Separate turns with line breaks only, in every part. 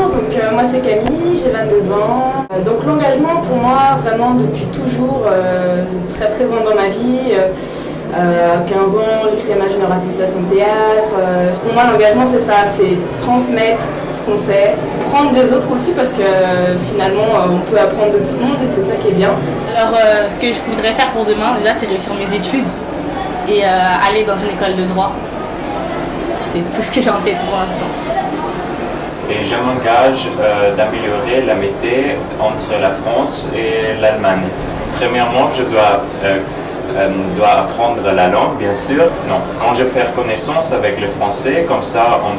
donc moi c'est Camille, j'ai 22 ans. Donc l'engagement pour moi vraiment depuis toujours c'est très présent dans ma vie. À 15 ans, j'ai créé ma junior association de théâtre. Pour moi l'engagement c'est ça, c'est transmettre ce qu'on sait, prendre des autres aussi parce que finalement on peut apprendre de tout le monde et c'est ça qui est bien.
Alors ce que je voudrais faire pour demain déjà c'est réussir mes études et aller dans une école de droit. C'est tout ce que j'ai en tête pour l'instant.
Et je m'engage d'améliorer l'amitié entre la France et l'Allemagne. Premièrement, je dois apprendre la langue, bien sûr. Non, quand je fais connaissance avec le français, comme ça, on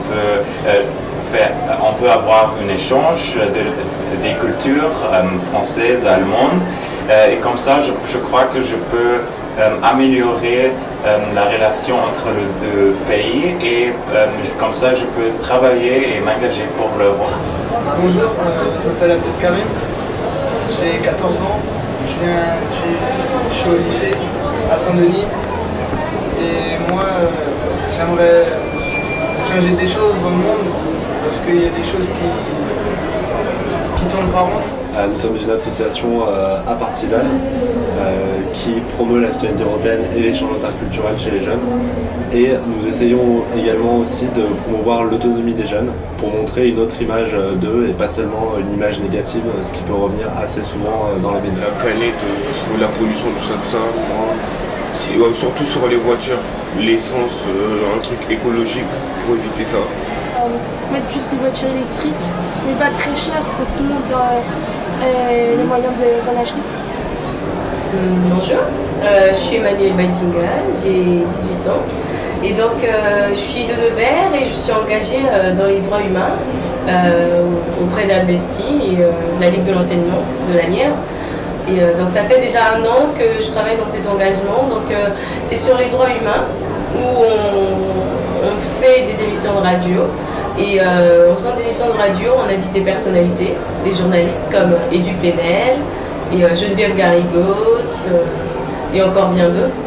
peut avoir un échange des cultures françaises, allemandes. Et comme ça, je crois que je peux améliorer la relation entre les deux pays et comme ça je peux travailler et m'engager pour l'Europe.
Bonjour, je m'appelle Karim, j'ai 14 ans, je suis au lycée à Saint-Denis et moi j'aimerais changer des choses dans le monde parce qu'il y a des choses qui tournent pas rond.
Nous sommes une association apartisane qui promeut la citoyenneté européenne et l'échange interculturel chez les jeunes. Et nous essayons également aussi de promouvoir l'autonomie des jeunes pour montrer une autre image d'eux et pas seulement une image négative, ce qui peut revenir assez souvent dans les médias.
La planète, la pollution, tout ça, moi, surtout sur les voitures, l'essence, un truc écologique pour éviter ça.
Mettre plus des voitures électriques, mais pas très cher pour que tout le monde ait les moyens d'en acheter.
Bonjour, je suis Emmanuelle Badinga, j'ai 18 ans et donc je suis de Nevers et je suis engagée dans les droits humains auprès d'Amnesty et la Ligue de l'enseignement de la Nièvre. Et donc ça fait déjà 1 an que je travaille dans cet engagement, donc c'est sur les droits humains où on fait des émissions de radio. Et en faisant des émissions de radio, on invite des personnalités, des journalistes comme Edu Plenel et Geneviève Garrigos et encore bien d'autres.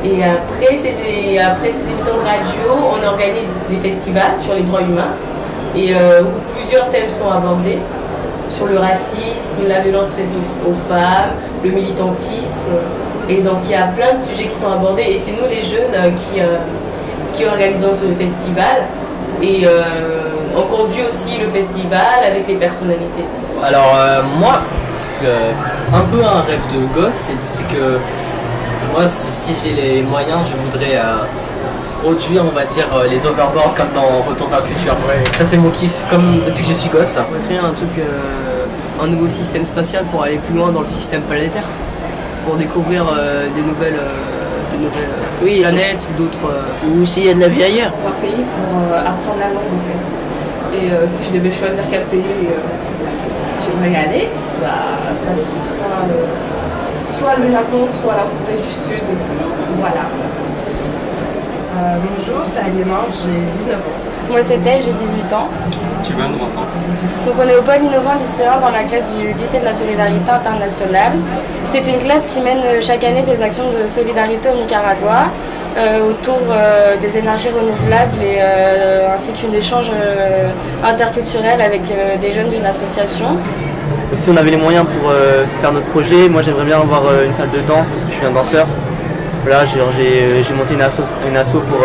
Et après ces émissions de radio, on organise des festivals sur les droits humains et où plusieurs thèmes sont abordés sur le racisme, la violence faite aux femmes, le militantisme. Et donc il y a plein de sujets qui sont abordés et c'est nous les jeunes qui organisons ce festival. Et on conduit aussi le festival avec les personnalités.
Alors moi, un peu un rêve de gosse, c'est que moi si j'ai les moyens, je voudrais produire, on va dire, les overboards comme dans Retour vers le futur. Ouais. Ça c'est mon kiff, comme depuis que je suis gosse.
On va créer un truc, un nouveau système spatial pour aller plus loin dans le système planétaire, pour découvrir des nouvelles planètes ou d'autres.
Ou s'il y a de la vie ailleurs.
Par pays pour apprendre la langue en fait. Et si je devais choisir quel pays j'aimerais aller, ça sera soit le Japon, soit la Corée du Sud. Voilà.
Bonjour, c'est Aliénor, j'ai 19 ans.
Moi c'est Tej, j'ai 18 ans.
Steven, 20 ans.
Donc on est au pôle innovant lycéen dans la classe du lycée de la solidarité internationale. C'est une classe qui mène chaque année des actions de solidarité au Nicaragua autour des énergies renouvelables et ainsi qu'un échange interculturel avec des jeunes d'une association.
Si on avait les moyens pour faire notre projet, moi j'aimerais bien avoir une salle de danse parce que je suis un danseur. Là, j'ai monté une asso pour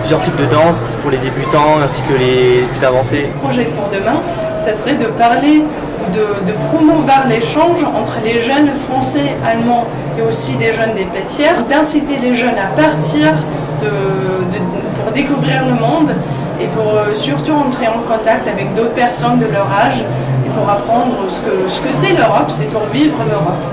plusieurs types de danse, pour les débutants ainsi que les plus avancés.
Le projet pour demain, ça serait de parler, de promouvoir l'échange entre les jeunes français, allemands et aussi des jeunes des Pétières, d'inciter les jeunes à partir pour découvrir le monde et pour surtout entrer en contact avec d'autres personnes de leur âge et pour apprendre ce que c'est l'Europe, c'est pour vivre l'Europe.